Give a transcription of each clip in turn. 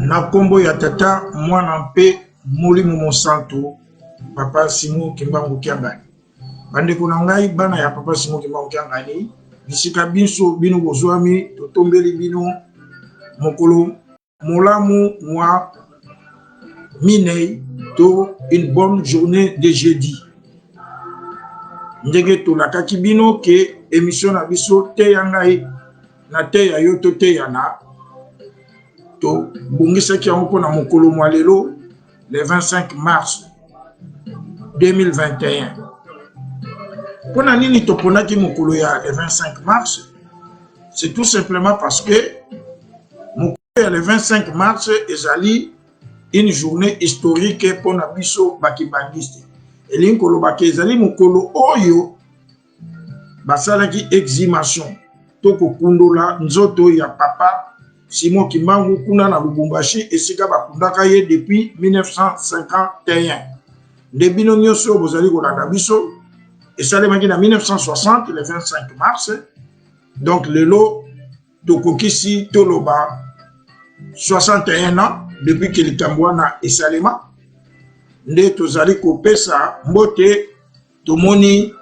Na kombo ya tata mwana mpe Molimo Monsanto Papa Simon Kimbangu Kiangani. Bandeko na ngai bana ya Papa Simon Kimbangu Kiangani, bisika biso bino bozwami totombeli bino mokolo molamu mwa minei to une bonne journée de jeudi. Ndenge tolakaki bino ke émission na biso te ya ngai na te ya yo to te ya na to bongisaki yango mpona mokolo mwa lelo le 25 mars 2021. Mpona nini toponaki mokolo ya le 25 mars? C'est tout simplement parce que mokolo ya le 25 mars ezali une journée historique mpona biso bakibangiste. Elingi kolobaki ezali mokolo oyo basalaki exhumation to kokundola nzoto ya Papa Simon Kimbangu kuna na Lubumbashi esika bakundaka ye depuis 1951. Nde bino nyonso bozali kolanda biso esalemaki na 1960 le 25 mars. Donc lelo tokokisi toloba 61 ans depuis que likambo wana esalema. Nde tozali kopesa mbote tomoni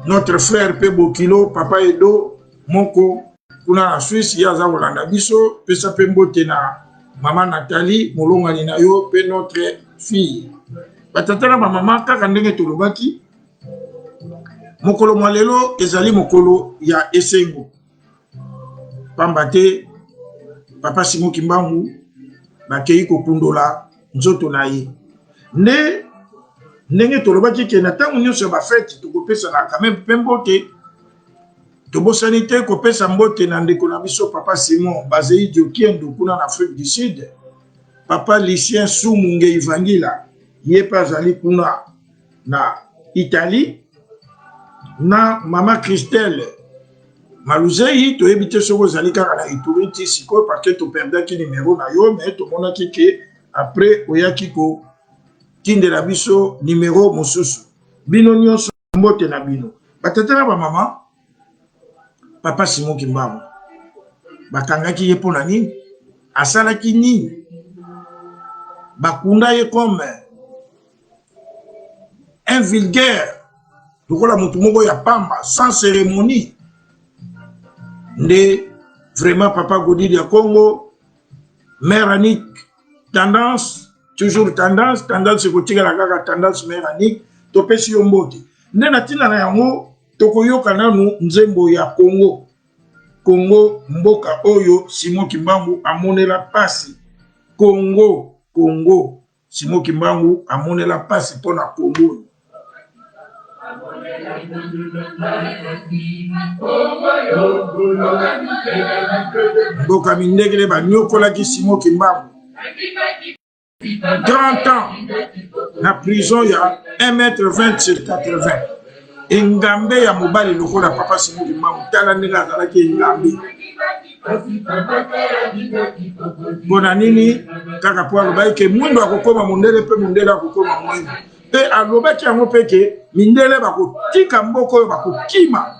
notre frère pe Bokilo Papa Edo moko kuna na Suisse yaza kolanda biso, pesa pe mbote na Maman Nathalie molongani na yo pe notre fille. Batata na mama kaka ndenge tolobaki mokolo mwa lelo ezali mokolo ya esengo. Pamba te Papa Simon Kimbangu bakei kokundola nzoto na ye. Ndenge tolobaki ke na ntango nyonso ba fete tokopesa na quand même pe mbote tobosani te kopesa mbote na ndeko na biso Papa Simon Bazei Diokiendo kuna na Afrique du Sud. Papa Lucien Sumunge Ivangila ye pa azali kuna na Italie. Na Mama Christelle Maluzei toyebi te soko zali kaka na Ituri ti sikoyo parce que toperdaki numéro na yo, mais tomonaki ke après oyaki ko kindela biso numéro mosusu. Bino nyonso mbote na bino. Batata na ba mama Papa Simon Kimbangu bakangaki ye pona nini? Asalaki nini? Bakunda ye comme un vulgaire lokola mutu moko ya pamba sans cérémonie. Nde vraiment Papa Godili ya Congo Mère Annick tendance toujours tendance c'est kotika la kaka tendance Mère Annick topesi yo mbote. Nde na tina na yango tokoyoka nanu nzembo ya Congo mboka oyo Simon Kimbangu amonela pasi. Congo Simon Kimbangu amonela pasi pona Congo. Mboka mindegele banyokolaki Simon Kimbangu 30 ans na prison ya 1,20 m sur 80. Engambe ya mobali lokola Papa Simon Kimbangu tala ndenge azalaki engambe. Bona nini kaka po alobaki ke mwindo akokoma mondele pe mondele akokoma mwindo. Pe alobaki yango peke mindele bakotika mboko oyo bakokima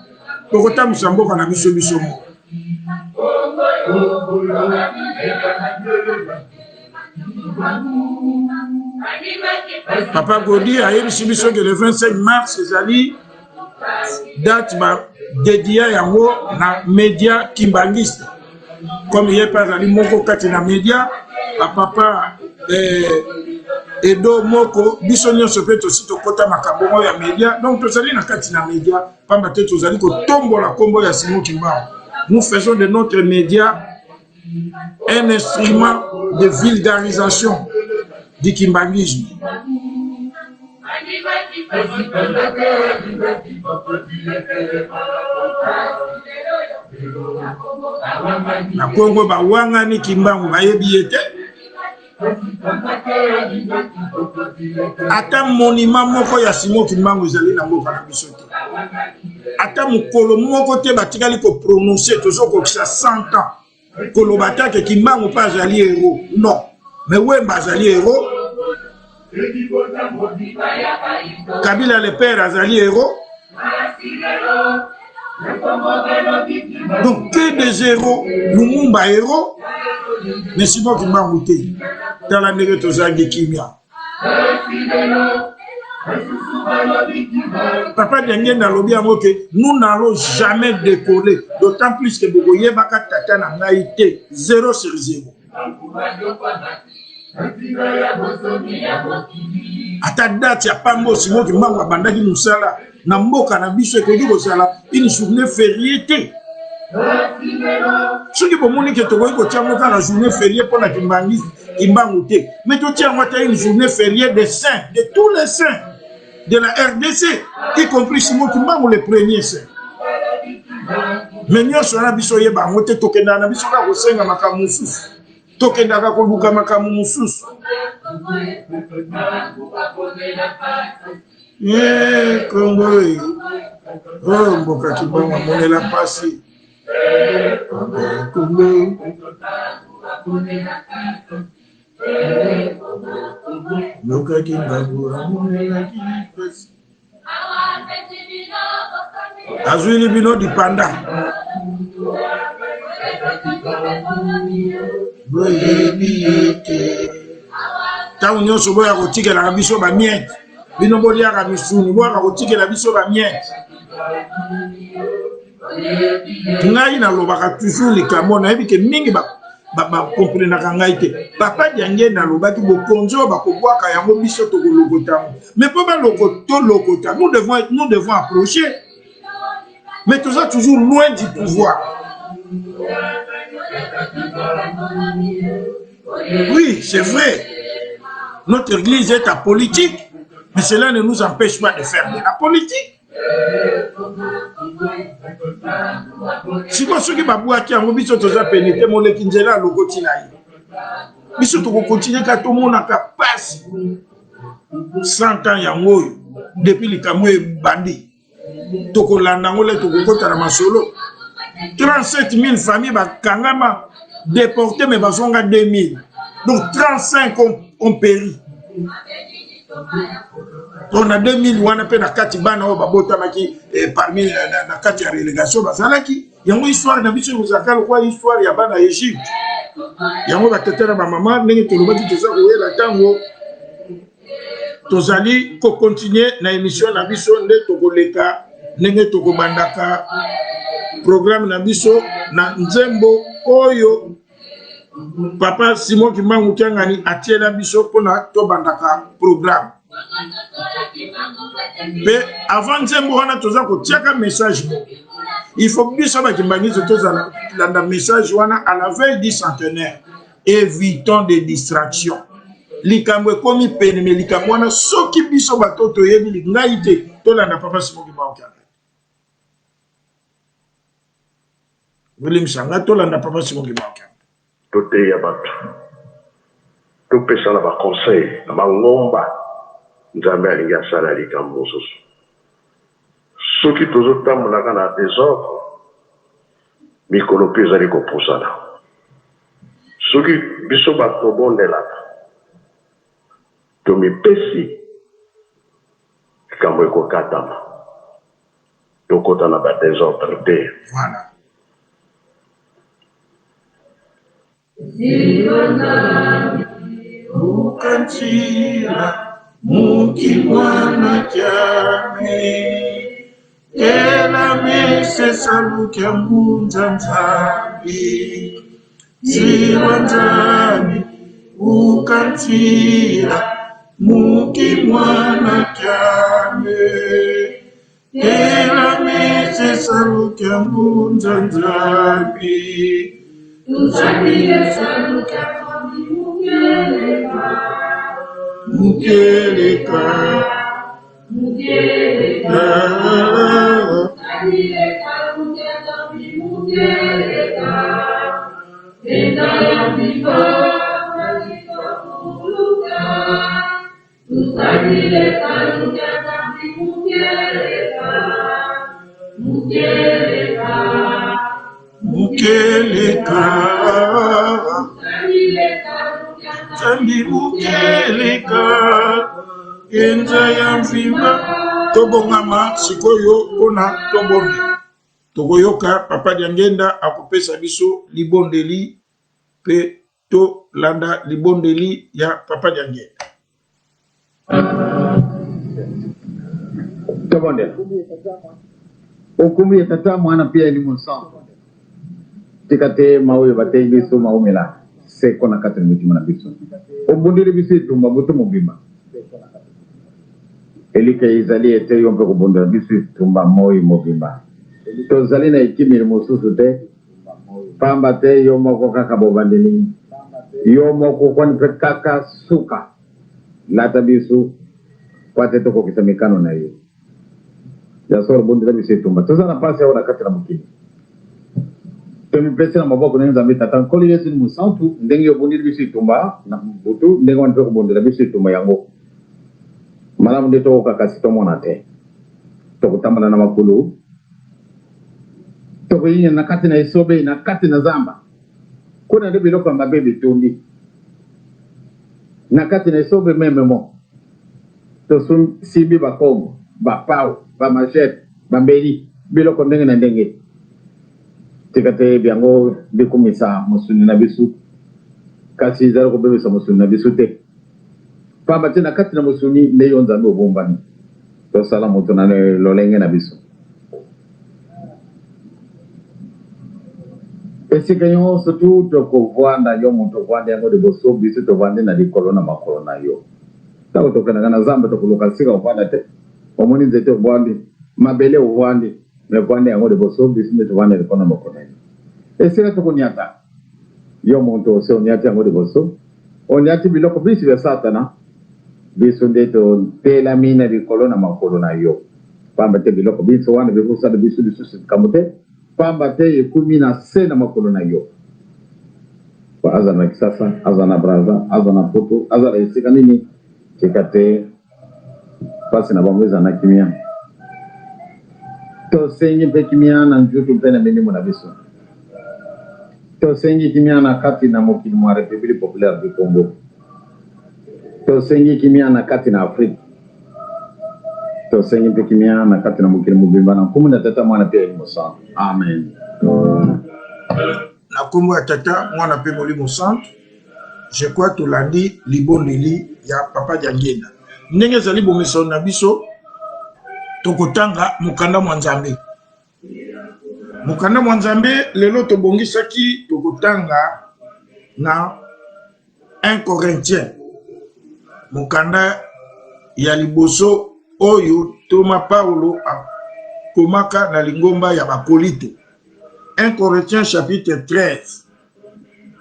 tokotambusa mboka na biso mo. Papa Godi ayebisi biso ke le 25 mars ezali date ba dédié yango na média kimbangiste. Comme il y a pas ali moko kati na média papa Edo moko biso nyonso pe tosi tokota makambo ya média. Donc tozali na kati na média pamba te tozali ko tombola kombo ya Simon Kimbangu. Nous faisons de notre média un instrument de vulgarisation du kimbangisme. Na Congo bawanga ni kimbangu bayebi ete ata monument moko ya Simon Kimbangu ezali na mboka na biso te. Ata mokolo moko te batikali ko prononcer tozo ko 100 ans koloba ke Kimbangu pa azali héros. Non, mais Wemba azali héros. Kabila le père azali héros. Donc que des héros, Lumumba héros, mais Simon Kimbangu te. Dans la ndenge tozangi kimia. Papa Diangue na lobi yango ke nous n'allons jamais décoller, d'autant plus que Bogoye baka tata na ngai te 0 sur 0. Ata date ya pambo Simon Kimbangu abandaki musala na mboka na biso ekoki kozala une journée fériée te. Soki bomoni ke tokoki kotia moka na journée fériée mpona Kimbangu te, mais totia yango ata une journée fériée des saints, de tous les saints de la RDC, y compris Simon Kimbangu le premier saint. Mais nyonso na biso yeba yango te, tokenda na biso ka kosenga makambo mosusu, tokendaka koluka makambo mosusu. Congo oh mboka Kimbangu amonela pasi. Congo mboka Kimbangu amonela pasi. Azwili bino dipanda. Tango nyonso boya kotikela na biso ba miette. Bino boliaka misuni boya kotikela biso ba miette. Ngai na lobaka toujours likambo na yebi ke mingi ba comprenaka ngai te. Papa Diangue na lobaki bokonzo bakobwaka yango biso tokolokota. Mais po ba lokota, nous devons approcher. Mais tout ça toujours loin du pouvoir. Oui, c'est vrai. Notre église est apolitique, mais cela ne nous empêche pas de faire de la politique. Si vous avez babouaki en biso toza pénété mon lekinzela lokoti na yi. Biso to continuer ka to mona ka passe 100 ans yango depuis likamwe bandi. Toko landa ngole toko kota na masolo. 37 000 familles bakangama déportées mais bazonga 2000. Donc 35 ont péri. On a 2000 wana pe na kati bana o babota maki parmi na kati ya relégation bazalaki yango histoire na biso uzakala kwa histoire ya bana Egypte yango batetera ba mama ndenge tolobaki toza koyela tango tozali ko continuer na émission na biso nde tokoleka ndenge tokobandaka programme na biso na nzembo oyo Papa Simon Kimbangu Kiangani atiela biso pona to bandaka programme. Mais avant nzembo wana toza ko tiaka message. Il faut que biso ba Kimbangizo tozala landa message wana à la veille du centenaire. Évitons des distractions. Likambo komi pene me likambo wana soki biso batoto yebi ngai te to landa Papa Simon Kimbangu Kiangani. William Sanga to landa Papa Simon Kimbangu Kiangani. Tote ya batu topesa na ba conseil na bangomba nzambe alingi asala likambo mosusu soki tozotambolaka na désordre mikolo mpe ezali kopusana soki biso bato tobondelaka tomipesi likambo ekokatama tokota na ba désordre te. Voilà. Ukantira mukimwana kyame ela mese salukia mbunza nzambi ziwanzani ukantira mukimwana kyame ela mese salukia mbunza nzambi Mukeleka Tobongama sikoyo ona tobonde tokoyoka papa Diangenda akopesa biso libondeli pe to landa libondeli ya papa Diangenda. Tobonde okumi tata mwana pia ni monsan tikate mawe batei biso maumela seko na katra mitima na biso obundiri biso tumba buto mobima elika izali ete yombe kubundira biso tumba moyi mobima tozali na ikimiri mosusu te pamba te yo moko kaka bobandeli yo moko kwani pe kaka suka lata biso kwate toko kisamikano na yo ya soro bundira biso tumba tozana pasi ya wana katra mukini pesi na maboko na nzambe tata nkoli yesu ni musantu ndenge yo bundira biso tumba na butu ndenge wani pe kubundira biso tumba yango malamu nde tokokakasi tomona te tokotambala na makulu tokoyinya na kati na esobe na kati na zamba kuna nde biloko ya mabe bitundi na kati na esobe mememo tosimbi bakongo bapau bamachete bambeli biloko ndenge na ndenge tika te biango bikumisa mosuni na biso kasi ezali kobebisa mosuni na biso te pamba te na kati na mosuni nde yo nzambe obombani tosala moto na lolenge na biso esika nyonso tu tokovwanda yo moto ovwanda yango liboso biso tovandi na likolo na makolo na yo ntango tokendaka na zamba tokoluka sika ovwanda te omoni nzete ovwandi mabele ovwandi me ovwandi yango liboso biso nde tovandi likolo na makolo na yo esika tokoniata yo moto ose oniati yango liboso oniati biloko bisi bya satana biso nde totelami na likolo na makolo na yo pamba te biloko biso wana bikosala biso lisusu likambo te pamba te ekumi na se na makolo na yo aza na Kisasa aza na Braza aza na Poto aza na esika nini tika te pasi na bango eza na kimia tosengi mpe kimia na njutu mpe na milimo na biso tosengi kimia na kati na mokili mwa République Populaire du Congo tosengi kimia na kati na Afrika tosengi mpe kimia na kati na mokili mobimba na nkumu na tata mwana mpe mosantu amen na kombo ya tata mwana mpe molimo santu je crois tolandi libondeli ya papa Diangenda ndenge ezali bomesano na biso tokotanga mokanda mwa nzambe mokanda mwa nzambe lelo tobongisaki tokotanga na 1 Corinthiens mokanda ya liboso oyo Toma Paulo akomaka na lingomba ya bakolito 1 Corinthiens chapitre 13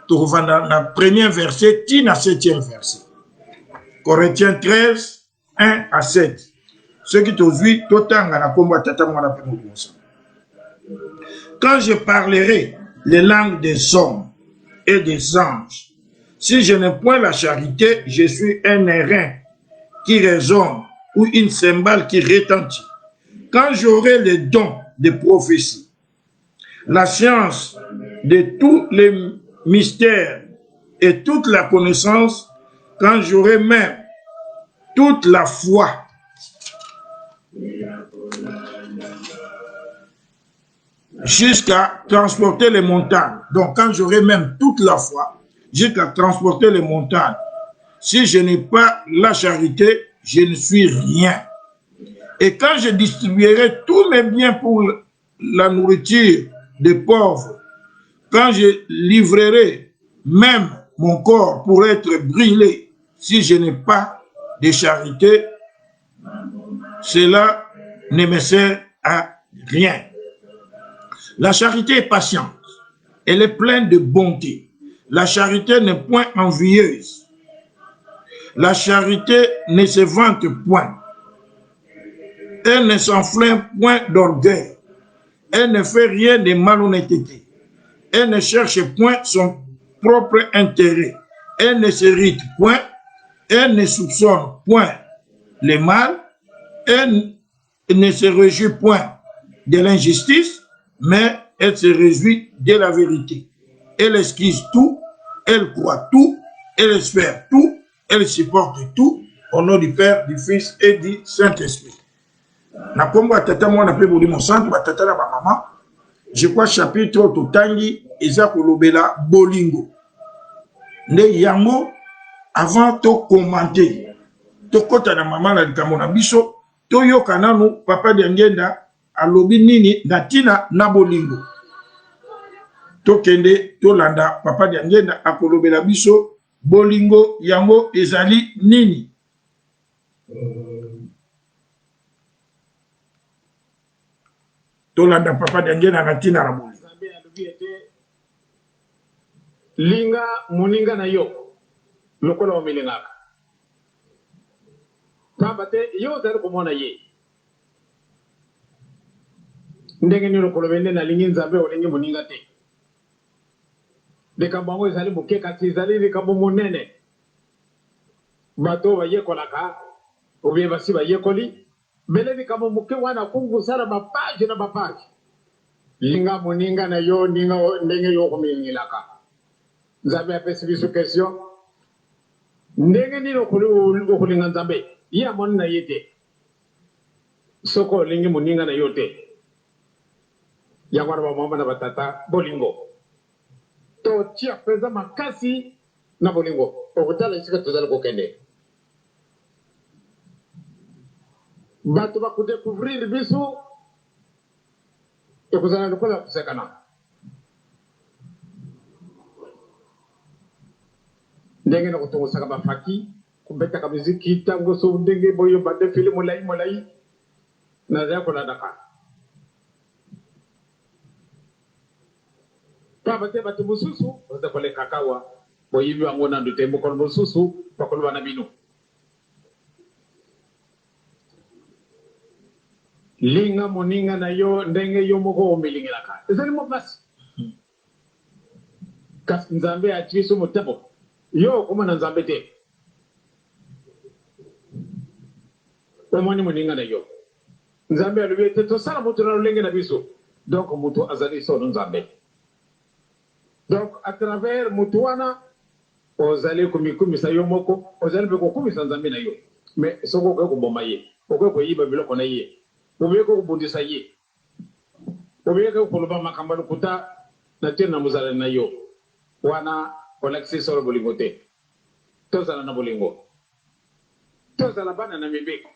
tokovanda na premier verset ti na 7e verset Corinthiens 13 1 à 7 ce qui tozwi totanga na kombo ya tata mwana mpe molimo santu. Quand je parlerai les langues des hommes et des anges, si je n'ai point la charité, je suis un airain qui résonne ou une cymbale qui retentit. Quand j'aurai les dons de prophétie, la science de tous les mystères et toute la connaissance, quand j'aurai même toute la foi, jusqu'à transporter les montagnes. Donc quand j'aurai même toute la foi, jusqu'à transporter les montagnes, si je n'ai pas la charité, je ne suis rien. Et quand je distribuerai tous mes biens pour la nourriture des pauvres, quand je livrerai même mon corps pour être brûlé, si je n'ai pas de charité, cela ne me sert à rien. La charité est patiente, elle est pleine de bonté. La charité n'est point envieuse. La charité ne se vante point. Elle ne s'enflamme point d'orgueil. Elle ne fait rien de malhonnêteté. Elle ne cherche point son propre intérêt. Elle ne s'irrite point. Elle ne soupçonne point le mal. Elle ne se réjouit point de l'injustice, mais elle se réjouit de la vérité. Elle esquisse tout, elle croit tout, elle espère tout, elle supporte tout, au nom du Père, du Fils et du Saint-Esprit. Na kombo tata mwana pe boli mon centre ba tata na ba maman. Je crois chapitre totangi eza kolobela bolingo. Nde yango avant to commenter. To kota na maman na likambo na biso, to yoka nanu papa de ngenda alobi nini na tina na bolingo. To kende to landa papa de ngenda akolobela biso bolingo yango ezali nini. Tolanda papa d'angena na tina na boli. Linga muninga na yo lokola omilingaka. Pambate yo zari kumona ye. Ndenge ni lokolo bende na lingi nzambe olingi muninga te. De kambango ezali muke kati ezali likambo munene. Bato bayekolaka obiye basi bayekoli. Bele likambo muke wana kungusala mapaji na mapaji. Linga muninga na yo ninga ndenge yo kumilingilaka. Nzambe apesi biso question. Ndenge ni okulinga nzambe. Iya moni na yete. Soko lingi muninga na yote. Yangwana ba mama na batata bolingo. To tia pesa makasi na bolingo. Okutala isika tozali kokende. Bato ba kudécouvrir biso. Ekozala lokola kusekana. Ndenge na kutongo saka bafaki. Kubeta ka muziki tango so ndenge boyo bande fili molai na zako la daka papa te batu mususu oza kole kakawa boyibi wango na ndute mukolo mususu bakolo bana bino linga moninga na yo ndenge yo moko omilingilaka ezali mo basi kasi nzambe achiso motabo yo koma na nzambe te omoni moninga na yo nzambe alubi ete tosala mutu na lolenge na biso donc mutu azali sono nzambe donc à travers mutu wana ozali komikumisa yo moko ozali mpe kokumisa nzambe na yo mais soko okoki koboma ye okoki koyiba biloko na ye okoki kobundisa ye okoki koloba makambo lokuta na tie na mozala na yo wana olakisi solo bolingo te tozala na bolingo tozala bana na mibeko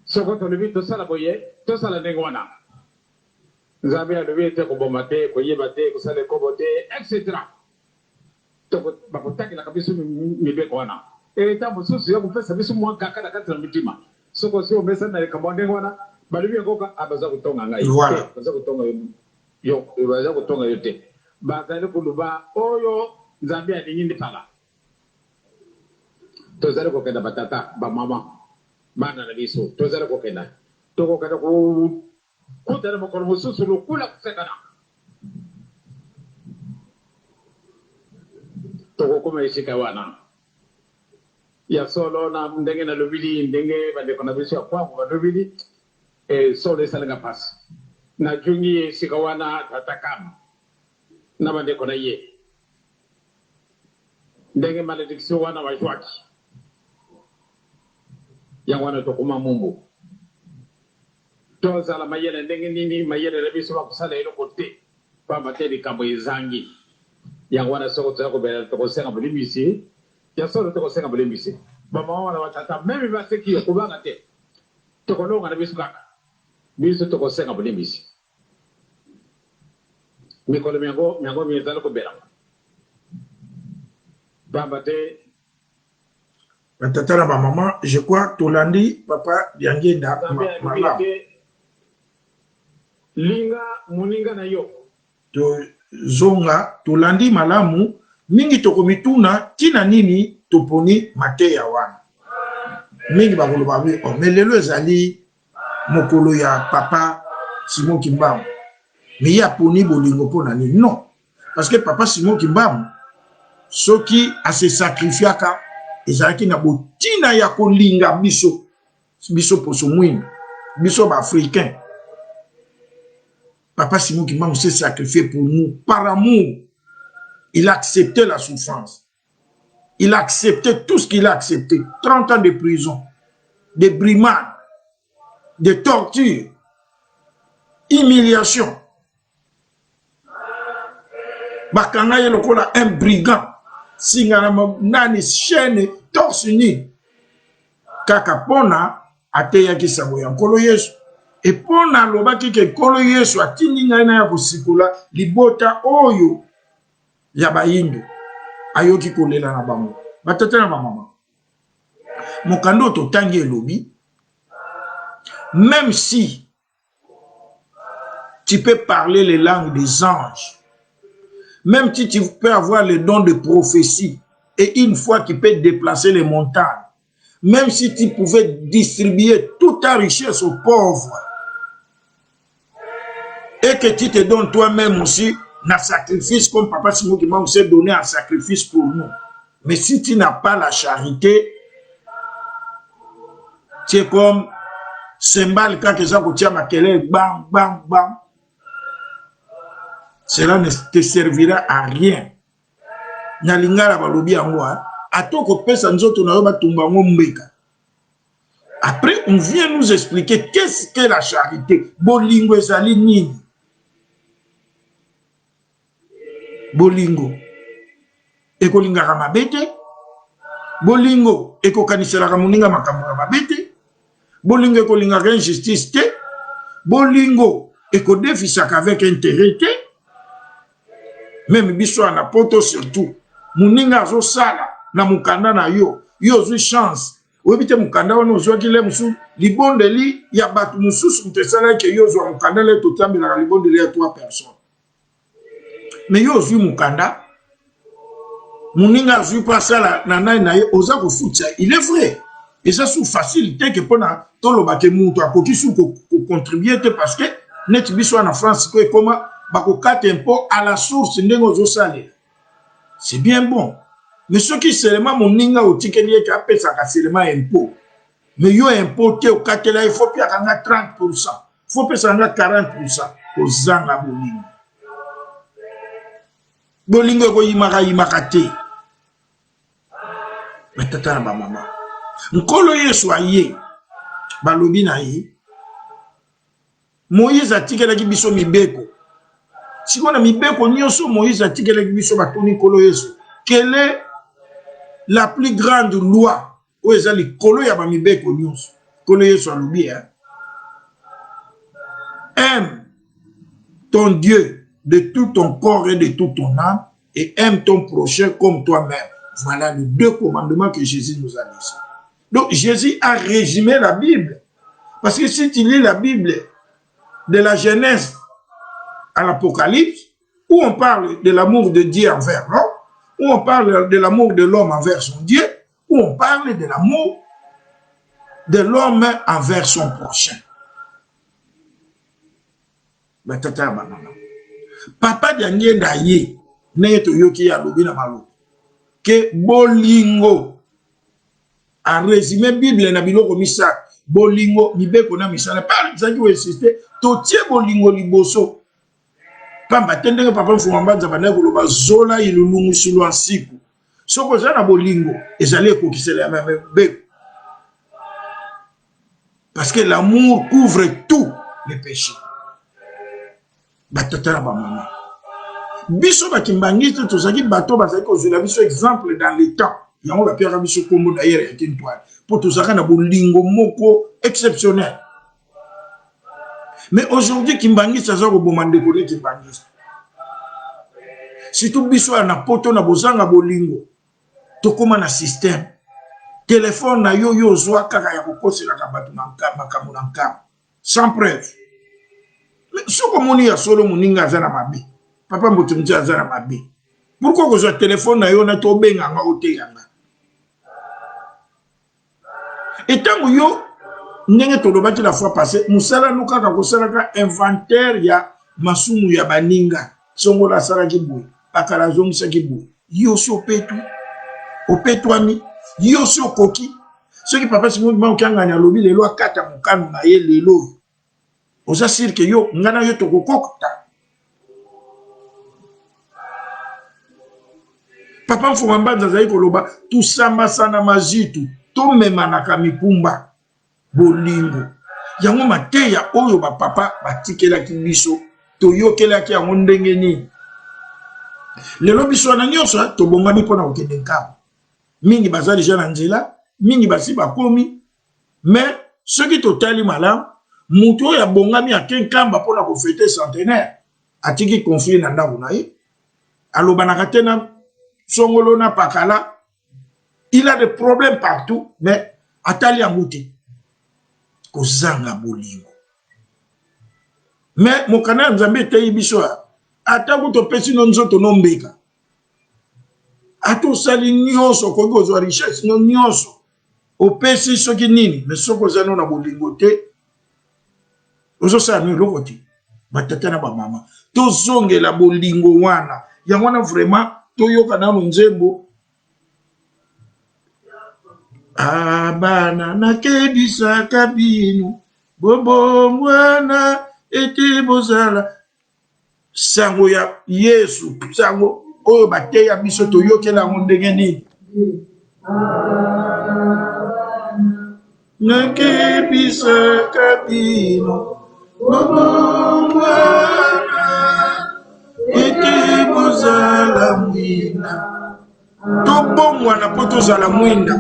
soko tolobi tosala boye tosala ndenge wana nzambe alobi ete koboma te koyeba te kosala ekobo te etc bakotakelaka biso mibeko wana eta mosusu ya kopesa biso mwa kaka na kati na mitima soko si omesana na likambo ndenge wana balobi yangoka baza kotonga ngai baza kotonga yo baza kotonga yo te bazali koluba oyo nzambe alingi ndipala tozali kokenda batata bamama bana na biso tozali kokenda tokokenda kutana mokolo mosusu lokula kusekana tokokoma esika wana ya solo na ndenge na lobili ndenge bandeko na biso ya kwangu balobili solo esalinga pasi na jungi esika wana tatakama na bandeko na ye ndenge malédiction wana wajwaki yang wana tokuma mumbu tozala mayele ndenge nini mayele na biso bakusala eloko te pamba te likambo ezangi yang wana soko tozala kobela tokosenga bolimbisi ya solo tokosenga bolimbisi bamama wana batata meme baseki yo kubanga te tokolonga na biso kaka biso tokosenga bolimbisi mikolo miango mizala kobela pamba te Tata na ba maman, je crois tolandi papa Diangenda malamu. Linga muninga na yo. To zonga tolandi malamu mingi tokomituna tina nini toponi mateya wana mingi bakoloba bi oh mais lelo ezali mokolo ya papa Simon Kimbangu mais ya poni bolingo pona ni non parce que papa Simon Kimbangu soki a se sacrifiaka ezalaki na botina ya kolinga biso poso mwini biso ba africain. Papa Simon Kimbangu s'est sacrifié pour nous par amour. Il a accepté la souffrance. Il a accepté tout ce qu'il a accepté. 30 ans de prison, de brimades, de tortures, humiliation. Bakanga ye lokola un brigand. Singana nani chaîne torse nu. Kaka pona ateya ki sabo ya nkolo Yesu. Et pona lobaki ke nkolo Yesu atindi ngai na ya kosikola libota oyo ya bayindu. Ayoki kolela na bango. Batata na mama. Mokando totangi elobi. Même si tu peux parler les langues des anges, même si tu peux avoir le don de prophétie et une fois tu peux déplacer les montagnes, même si tu pouvais distribuer toute ta richesse aux pauvres et que tu te donnes toi-même aussi un sacrifice comme Papa Simon Kimbangu s'est donné un sacrifice pour nous. Mais si tu n'as pas la charité, tu es comme cymbale quand ils ont tiré ma kele, bam, bam, bam. Cela ne te servira à rien. Nalingala balobi yango atoko pesa nzoto na yo batumba ngo mbeka. Après on vient nous expliquer qu'est-ce que la charité. Bolingo ezali nini? Bolingo ekolingaka mabete. Bolingo ekokanisela moninga makambo ya mabete. Bolingo ekolingaka injustice te. Bolingo ekodefisaka avec intérêt te. Même biso na poto surtout muninga zo sala na mukanda na yo zui chance webite mukanda wana ozwaki le musu libondeli ya batu mususu mtesala ke yo zo mukanda le totambila na libondeli ya 3 personnes mais yo zui mukanda muninga zui pas sala na nai na ye oza ko fucha. Il est vrai et ça sous facilité que pona toloba ke mutu akoki su ko contribuer te parce que net biso na France ko comment bakokate impôt à la source ndengo zo sale. C'est bien bon. Mais ce qui seulement moninga otikeli eke apesa ka seulement impôt. Mais yo impôt te okatela il faut pia kanga 30%. Faut pesa nga 40% ozanga bolingo. Bolingo ko yimaka te. Batata na ba mama. Nkolo Yesu aye balobi na ye. Moïse atikelaki biso mibeko. Si on a mis beko nyonso Moïse a tiré biso batoni kolo Yesu. Quelle est la plus grande loi? Où est le kolo ya ba mi beko nyonso? Kolo Yesu alobi hein. Aime ton Dieu de tout ton corps et de toute ton âme et aime ton prochain comme toi-même. Voilà les 2 commandements que Jésus nous a dit. Donc Jésus a résumé la Bible. Parce que si tu lis la Bible de la Genèse à l'Apocalypse, où on parle de l'amour de Dieu envers l'homme, où on parle de l'amour de l'homme envers son Dieu, où on parle de l'amour de l'homme envers son prochain. Papa Daniel Daye, neto yoki ya lobi na malo, que bolingo, a résumé Bible na biloko misa, bolingo, mibeko na misala, par exemple, où insisté, totie bolingo liboso, pamba tendenge papa mfumamba bana koloba zola ilulungu sulu ansiku soko za na bolingo ezali ekokisela ya mebe parce que l'amour couvre tous les péchés. Batata na ba mama biso bakimbangisi tozaki bato bazali kozela biso exemple dans le temps yango ba père biso kombo d'ailleurs ya kintoile pour tozaka na bolingo moko exceptionnel. Mais aujourd'hui, Kimbangis, ça a bomandé pour les Kimbangis. Si tout biso na poto na bozanga bolingo, to koma na système. Téléphone na yo zwa kaka ya kokosi la kabatu na makambo na nkam. Sans preuve. Mais ce que moni ya solo moninga zana mabe. Papa mbotumti azana mabe. Pourquoi ko zwa téléphone na yo na to benga nga ote yanga? Et tant yo ndenge tolobaki la fois passée musala nuka ka kosalaka inventaire ya masumu ya baninga songo la sala ki boy akala zongisa ki boy yo so petu opetwami yo so koki ce qui papa Simon ma okanga nya lobi lelo akata mukanu na ye lelo oza sir que yo ngana yo tokokota papa mfumamba nzazai koloba tusamba sana mazitu to memanaka mipumba bolingo yango mateya oyo ba papa batikelaki biso toyokelaki yango ndenge nini lelo biso na nyonso tobongami mpona kokende nkamba mingi baza deja na nzela mingi basi bakomi mais soki totali malamu mutu oyo abongami ake nkamba mpona kofete centenaire atiki conflit na ndako na ye alobanaka te na songolo na pakala il a des problèmes partout mais atali yango te kozanga bolingo mais mokana nzambe eteyi biso atako topesi no nzoto nombeka atosali nyonso koki kozwa richesse no nyonso opesi soki nini mais soki ozali na bolingo te ozosala no eloko te batata na bamama tozongela bolingo wana yango wana vraiment toyoka nano nzembo abana nakebisaka bino bobongwana ete bozala sango ya Yesu sango oyo bateya biso toyokela yango ndenge nini nakebisaka bino bobongwana ete bozala mwinda tobongwana po tozala mwinda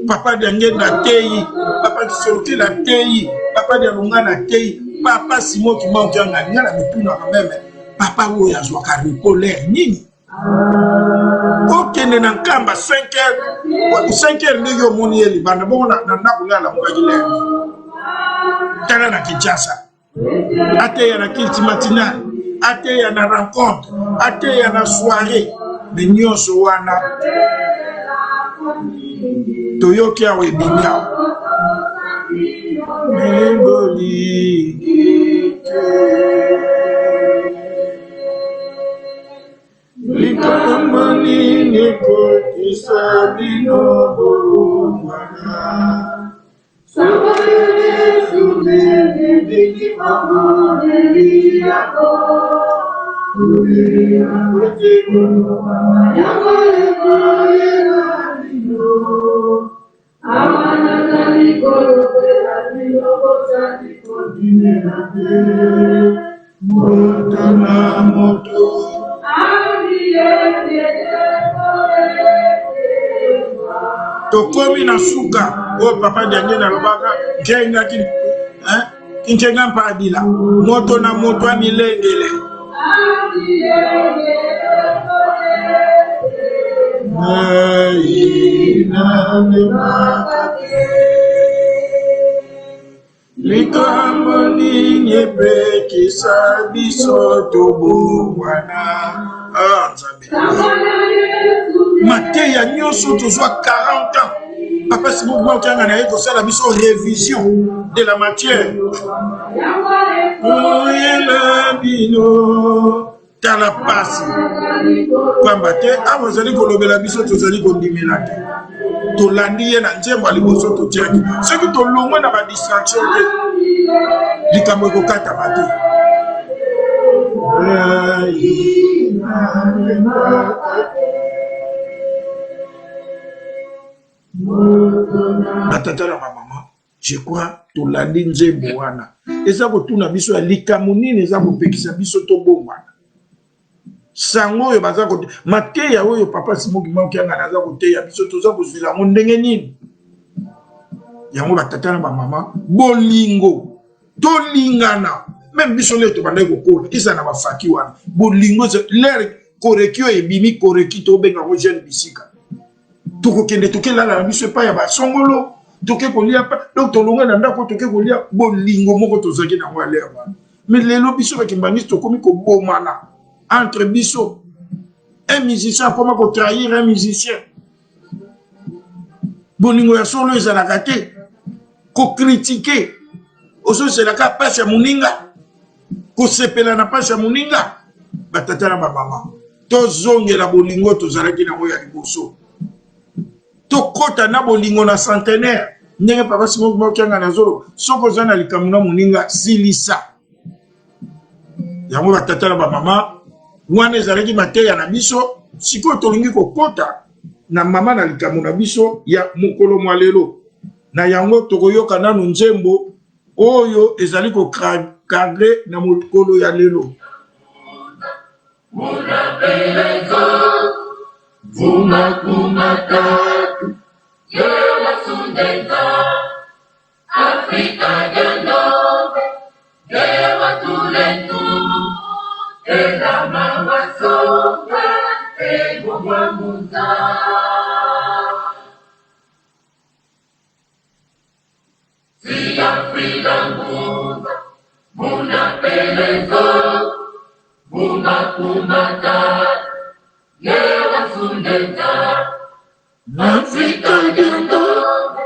papa de na teyi papa sorti la teyi papa de lunga na teyi papa Simon qui manque un ami na mituna quand même papa wo ya zwa ka repolaire nini okende na nkamba 5h ndio yo moni eli bana bona na nakungala mukajile tana na Kinshasa ateya na kilti matinal ateya na rencontre ateya na soirée de nyonso wana toyoki awo ebimi awo likambo nini ekotisa bino bolongwana sango Yesu ndiki mamoneli yako tokomi na suka o papa Daniel na lobaka kenga ki kinkenga mpadila moto na moto amilengele likambo nini epekisa biso tobongwana nzambe mateya nyonso tozwa 40 ans papa Simon Bokanga na ye kosala biso révision de la matière oyela bino tala pasi pamba te awa ozali kolobela biso tozali kondimela te tolandi ye na nzembo aliboso totiaki soki tolongwe na badistraction te likambo ekokatama te batata na bamama je crois tolandi nzembo wana eza kotuna biso ya likambo nini eza kopekisa biso tobongwana sango oyo baza kote mateya oyo papa Simon Kianga naza koteya biso toza kozwila yango ndenge nini yango batata na bamama bolingo tolingana même biso leto bandai kokola isa na bafaki wana bolingo l'air korekio ebimi koreki tobenga ko jeune bisika tokokende tokelala na biso epai ya basongolo toke kolia pa donc tolonga na ndako toke kolia bolingo moko tozaki nango ya l'air wana mais lelo biso bakimbangisi tokomi kobomana entre biso un musicien comment trahir un musicien bolingo ya solo ezalaka te kokritike ozozelaka pasi ya moninga kosepela na pasi ya moninga batata na bamama tozongela bolingo tozalaki nango ya liboso tokota na bolingo na centenaire ndenge papa Simon Mokianga na zolo soko oza na likambo na moninga silisa yango batata na bamama wana ezalaki mateya na biso sikoyo tolingi kokota na mama na likambo na biso ya mokolo mwa lelo na yango tokoyoka nanu nzembo oyo ezali kokadre na mokolo ya lelo.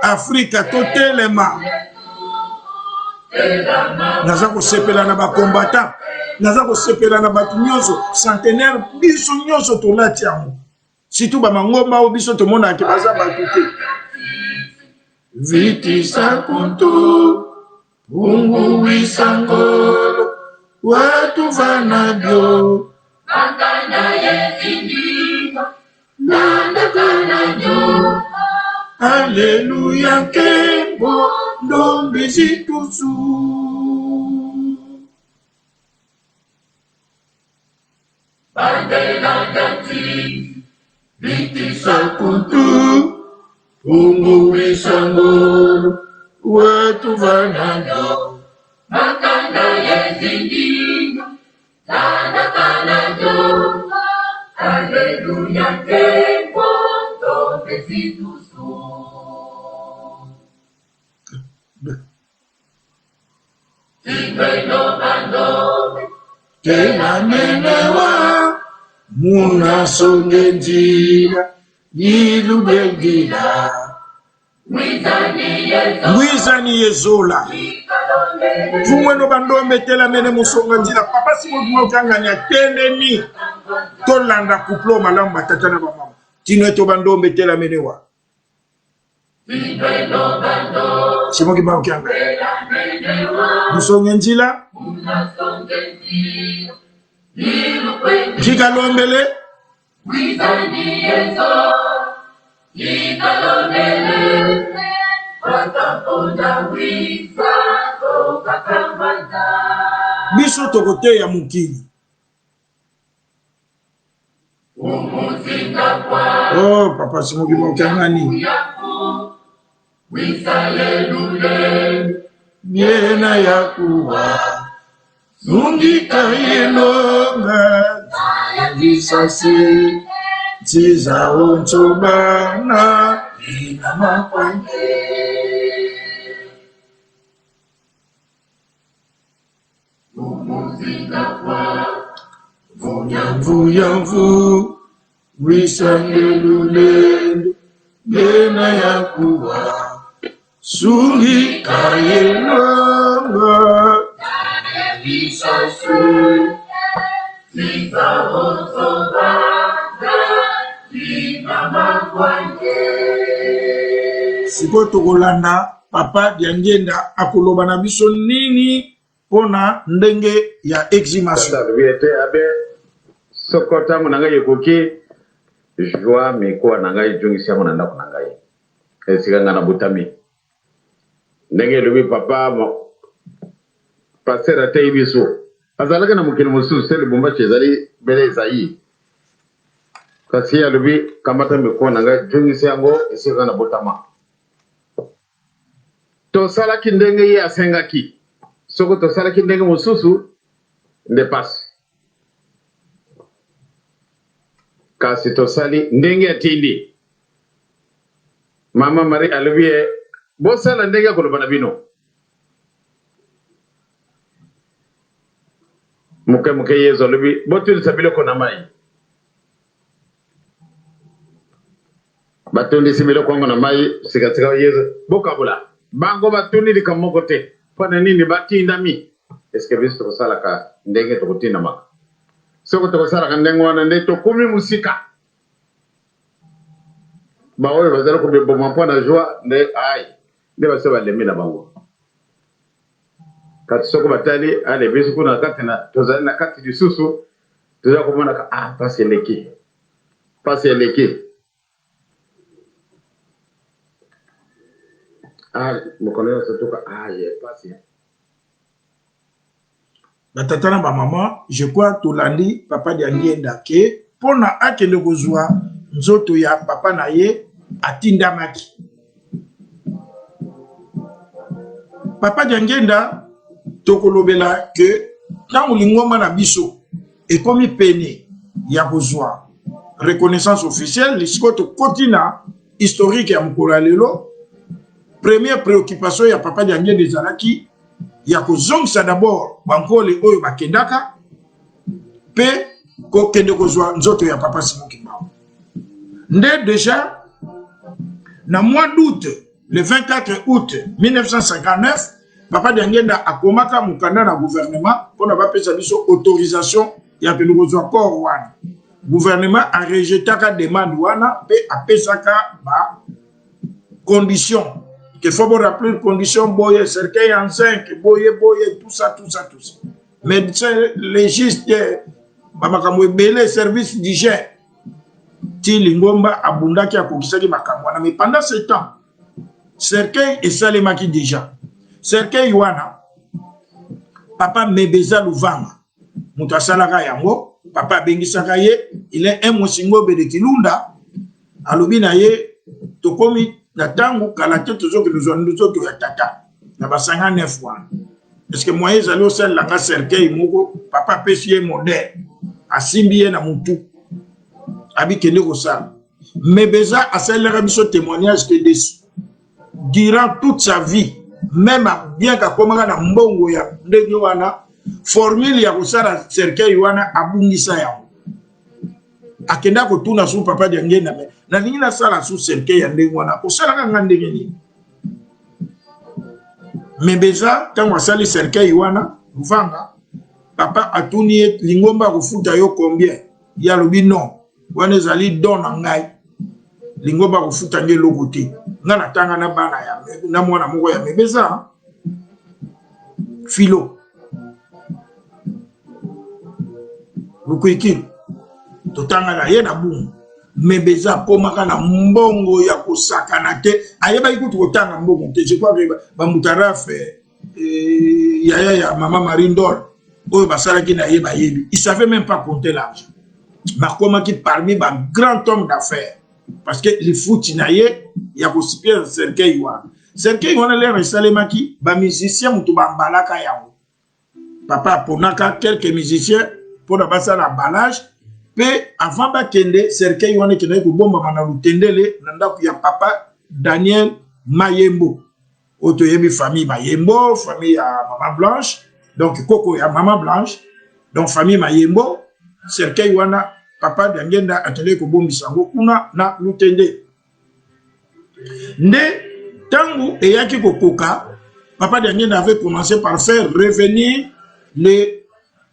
Afrika totelema naza kosepela na bakombata naza kosepela na bato nyonso centenaire biso nyonso tolati yango surtout bamangomba oyo biso tomonaki baza bato te vitisa kuntu unguwisa ngolo watu vanabyo Makana yezindima Nandakana nyo Haleluya kembo Ndombi zitusu Bandela dati Vitisa kuntu Unguwisa ngolo watu vanabyo Makana yezindima Nandakana nyo Haleluya kembo Ndombi zitusu Tena menewa Muna songe njira Yilube njira Mwizani yezola Fumweno bandombe tela mene musonga njira Papa Simon Mokianga nya teneni Tolanda kuplo malamba tatana ba mama Tino bandombe tela menewa Simon Mokianga Musonga njira Jika lombele Mwizani yezola biso tokote ya mukili oh papa Simon Mokianga ni miena yakuwa zungika yenonga visasi Tiza onchobana ina makwanje Umuzinga kwa Vuyamvu Wisangelulendo Gena yakuwa Sungi kayelonga Visase Tiza onchobana Siko tokolanda papa Diangenda akoloba na biso nini pona ndenge ya exhumation. Viete abe sokota munanga yekoki joa meko nanga ijungisi yango nanda kunanga ye. Esikanga na butami. Ndenge lubi papa pasera te ibiso. Azalaka na mukino musu sele bomba chezali beleza yi. Kasi ya lubi kamata meko nanga jungisi yango esikanga na butama. Tosala kindenge ye asengaki. Soko tosala kindenge mususu nde pasi. Kasi tosali ndenge atindi. Mama Marie alubie bosala ndenge kolobana bino. Muke yezo alubi botul sabilo kona mai. batondi simile kongo na mai sika yezo bokabula bango batondi likamoko te pona nini batindami eske biso ko sala ka ndenge to kutina ma soko to sala ka ndenge wana nde to kumi musika ba oyo bazalo ko be boma pona joie nde ai nde baso balemela bango kati soko batali ale biso kuna kati na tozali na kati disusu toza komona ka pasi eleki mokonela sotoka pasi batata na bamama je crois tolandi papa Diangienda ke pona akende kozwa nzoto ya papa na ye atindamaki. Papa Diangienda tokolobela ke ntango lingomba na biso ekomi pene ya kozwa reconnaissance officielle lisiko tokoti na historique ya mokolo ya lelo. Première préoccupation ya papa Diangienda ezalaki ya kozongisa d'abord bankole oyo bakendaka pe kokende kozwa nzoto ya papa Simon Kimbangu. Nde déjà na mois d'août, le 24 août 1959, papa Diangienda akomaka mukanda na gouvernement pour na bapesa biso autorisation ya kende kozwa corps wana. Gouvernement a rejeté ka demande wana pe apesaka ba condition qu'il faut vous rappeler condition boye cercueil en 5 boye tout ça. Médecin légiste makambo ebele service d'hygiène ti lingomba abundaki akokisaki makambo wana. Mais pendant ce temps cercueil esalemaki déjà cercueil wana papa Mebeza Luvanga mutu asalaka yango papa abengisaka ye il est un mosingobe de Kilunda alobi na ye tokomi na tango kala te tozoki nzoto ya tata na basanga 9 wana. Est-ce que moyen zali osala langa cercueil moko papa pesi ye modèle asimbi ye na mutu abikende kosala. Mebeza asalaka biso témoignage que durant toute sa vie même bien kakomaka na mbongo ya ndenge wana formule ya kosala cercueil wana abungisa yango akenda kotuna su papa Diangienda me na ningi na sala su cercueil ya ndenge wana osalaka nga ndenge nini. Mebeza tango asali cercueil wana Luvanga papa atuni lingomba kofuta yo combien ya lobi non wana ezali don na ngai lingomba kofuta nge loko te nga natanga na bana ya na mwana moko ya Mebeza filo lukwiki totanga na ye na bumu. Mebeza komaka na mbongo ya kosakana te ayeba ikutu kotanga mbongo te. Je crois que bamutarafe ya maman Marindol oyo basalaki na ye bayebi il savait même pas compter l'argent. Bakomaki parmi ba grand homme d'affaires parce que les fouti na ye ya kosipia cercueil wana le esalemaki ba musicien mutu bambalaka yango papa aponaka quelques musiciens pour na basala emballage pe avant bakende cercueil wana kende ko bomba na lutendele na ndako ya papa Daniel Mayembo oto yebi famille Mayembo famille ya maman Blanche donc koko ya maman Blanche donc famille Mayembo cercueil wana papa Diangienda atende ko bombisa ngo kuna na lutende. Nde tangu eyaki kokoka papa Diangienda avait commencé par faire revenir les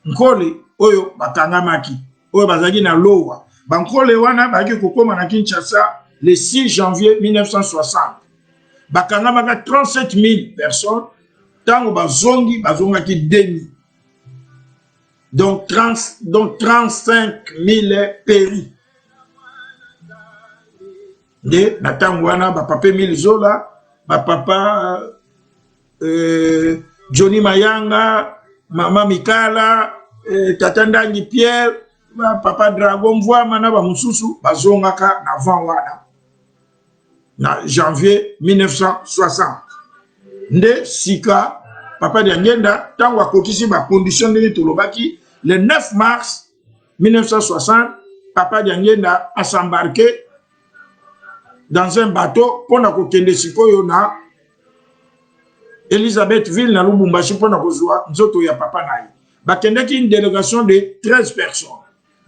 nkole oyo bakangamaki oyo bazaki na lowa bankole wana baki kokoma na Kinshasa le 6 janvier 1960 bakangamaka 37 000 personnes tango bazongaki demi donc 35 000 péris de na tango wana bapapa Emile Zola bapapa Johnny Mayanga mama Mikala tata Ndangi Pierre papa Dragon Mvwama na bamususu bazongaka na vent wana na janvier 1960 nde sika papa Diangienda tango akokisi ba condition ndenge tolobaki le 9 mars 1960 papa Diangienda a s'embarqué dans un bateau pour na kokende sikoyo na Elisabethville na Lubumbashi pour na kozwa nzoto ya papa na ye. Bakendaki une délégation de 13 personnes.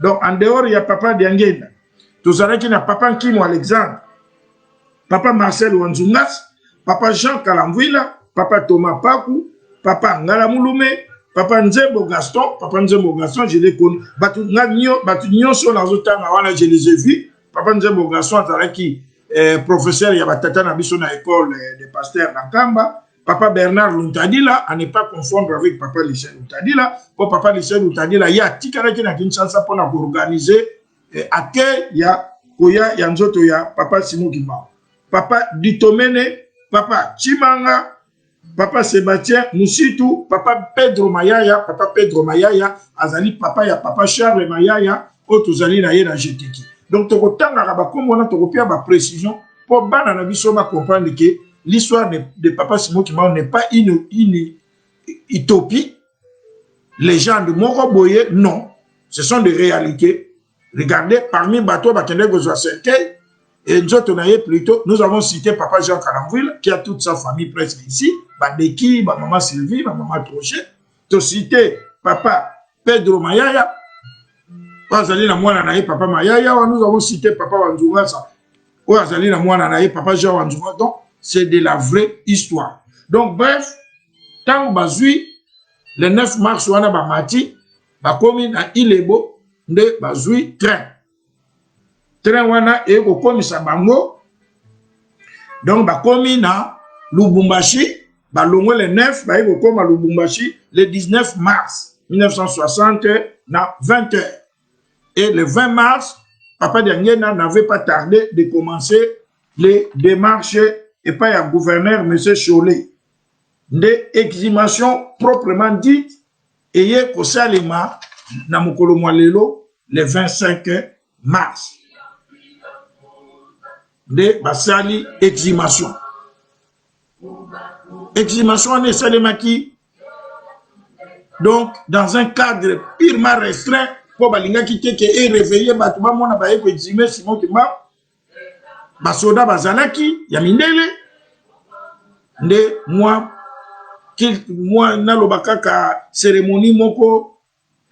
Donc en dehors ya papa Diangienda tozalaki na papa Nkimo Alexandre papa Marcel Wanzungas, papa Jean Kalamvila, papa Thomas Pakou, papa Ngala Mouloumé, papa Nzembo Gaston, je l'ai connu. Batu nyon sur la zotanga, je les ai vus. Papa Nzembo Gaston, qui professeur, il y a Tata Nabiso dans l'école des pasteurs Nakamba. Papa Bernard Luntadila, à ne pas confondre avec papa Lycée Luntadila. Pour papa Lycée Luntadila, il y a Tikara qui n'a qu'une chance pour organiser accueil, il y a Koya, il y a Nzoto, il y a papa Simon Kimba. Papa Ditomene, papa Chimanga, papa Sébastien Moussitou, papa Pedro Mayaya, Azali papa ya papa Charles Mayaya, Otozali na ye na GTK. Donc toko tanga ba komona toko pia ba précision pour bana na biso ba comprendre que l'histoire de papa Simon Kimba n'est pas une utopie, légende moko boye, non, ce sont des réalités. Regardez parmi bateau bakende gozwa cercueil. Et nous plutôt, nous avons cité papa Jean Kalamville, qui a toute sa famille presque ici, Badeki, maman Sylvie, maman Trochet. Tu as cité papa Pedro Mayaya, papa Mayaya, nous avons cité papa Wanzunga, papa Jean Wanzunga. Donc, c'est de la vraie histoire. Donc, bref, tant que le 9 mars, on a Bamati, Bakomi na Ilebo, de Bazui, train. Train wana e ko komisa bango donc ba komi na Lubumbashi ba longo le 9 ba e ko koma Lubumbashi le 19 mars 1960 na 20h et le 20 mars papa Diangena n'avait pas tardé de commencer les démarches et pas un gouverneur monsieur Cholet de exhumation proprement dite et ko salima na mokolo mwalelo le 25 mars de basali exhumation. Exhumation en Salemaki. Donc, dans un cadre purement restreint, pour balinga qui est réveillé, batouba mona ba eko exhumé Simon Kimba, basoda bazalaki, yamindele, de moi nalobaka ka cérémonie moko,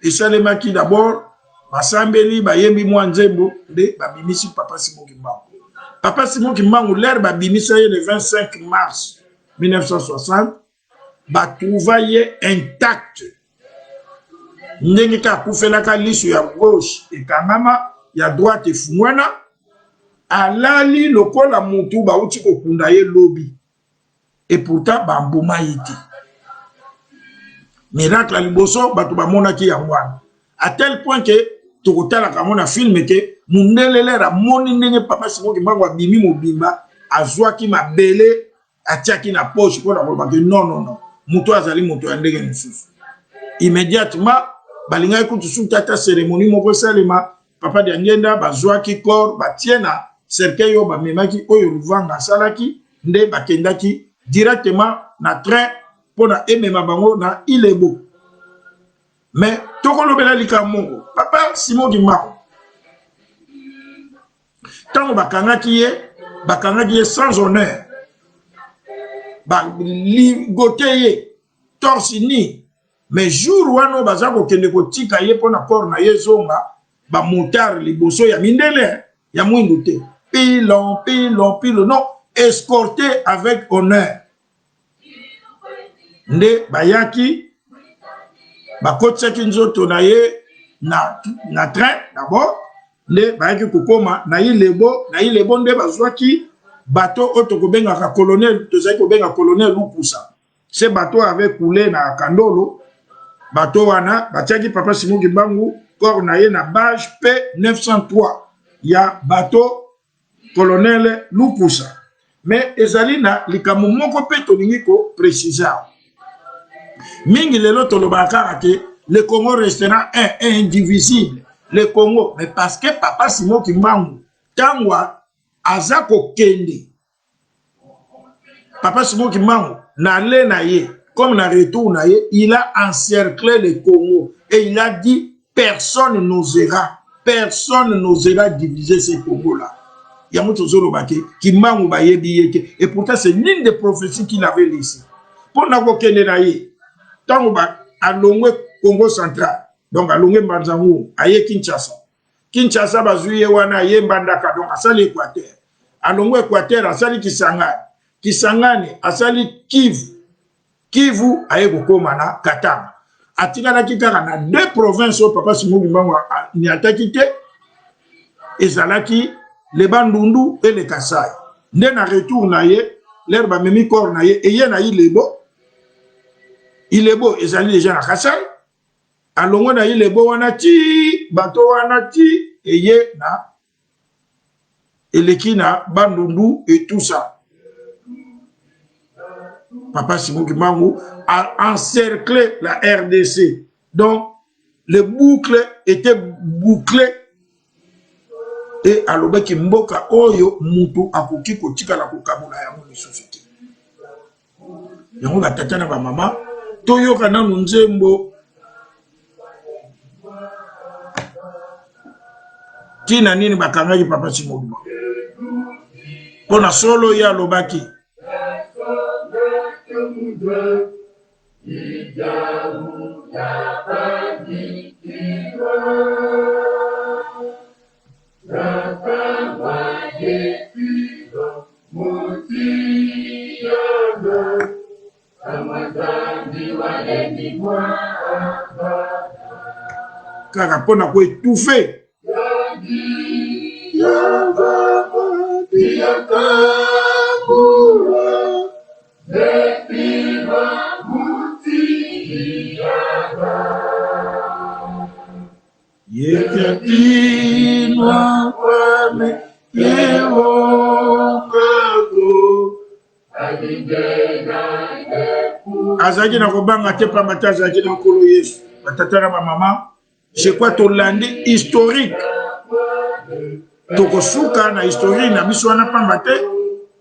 et Salemaki d'abord, basambeli, bayembi moi nzembo, de babimisi papa Simon Kimba. Papa Simon Kimbangu l'air babimisa le 25 mars 1960 batrouvaye intact ndenge ka kufelaka liso ya gauche ekangama ya droite efungwana alali lokola mutu bauti kokunda ye lobi et pourtant bambuma yiti miracle liboso batu bamonaki yangwana à tel point que tokotala kamona film ke mundelele ra moni ndenge papa Simon Kimbangu abimi mobimba azwaki mabele atiaki na poche pour na que non muto azali muto ya ndenge nsusu immédiatement balinga ekutu sutata cérémonie moko salema papa Diangenda bazwaki corps batiena cercueil yo bamemaki oyo Luvanga salaki nde bakendaki directement na train pour na emema bango na Ilebo. Mais tokolobela likamoko papa Simon Kimbangu tant bakangaki ye sans honneur ligoté ye torse ni mais jour wano baza kokende kotika ye pona corps na ye zonga ba motard liboso ya mindele ya mwindu te pilon non escorté avec honneur nde bayaki bakotisaki nzoto na ye na train d'abord nde bayaki kokoma na Ilebo nde bazwaki bateau oto kobengaka colonel tozaki kobenga colonel Lukusa ce bateau avait coulé na Kandolo bateau wana batiaki papa Simon Kimbangu corps na ye na bage P903 ya bateau colonel Lukusa mais ezali na likambo moko pe tolingi ko préciser mingi lelo tolobaka ke le Congo restera indivisible le Congo mais parce que papa Simon Kimbangu tangwa azako kende papa Simon Kimbangu na le na ye comme na retour na ye il a encerclé le Congo et il a dit personne n'osera diviser ce Congo là yamuto zolo bake Kimbangu bayebi yeke et pourtant c'est l'une des prophéties qu'il avait laissées pour na ko kende na ye tango ba alongwe Congo central donc alongwe Mbanzangu aye Kinshasa bazouye wana ye Mbandaka donc asali Équateur alongo Équateur asali Kisangani, Kisangani asali Kivu aye kokoma na Katanga. Atikalaki kaka na 2 provinces au Papa Simon Kimbangu ni ataki te ezalaki le Bandundu et le Kasai. Nde na retour na ye l'air ba memi corps na ye eye na Ilebo ezali déjà na Kasai. Alongo na Ilebo wana ti bato wana ti eye na eleki na Bandundu et tout ça. Papa Simon Kimbangu a encerclé la RDC. Donc, le boucle était bouclé. Et alobaki mboka oyo mutu akoki kotika la kokabula ya moni sofiki. Yango ba tata na ba mama toyoka na nzembo tina nini bakangaki Papa Simon Kimbangu. Pona solo ya alobaki kaka pona ko étouffer Yekatinwa kwame azaki na kobanga te pamba azaki na nkolo Yesu batata na bamama je crois tolandi historique tokosuka na historique na biso wana pamba te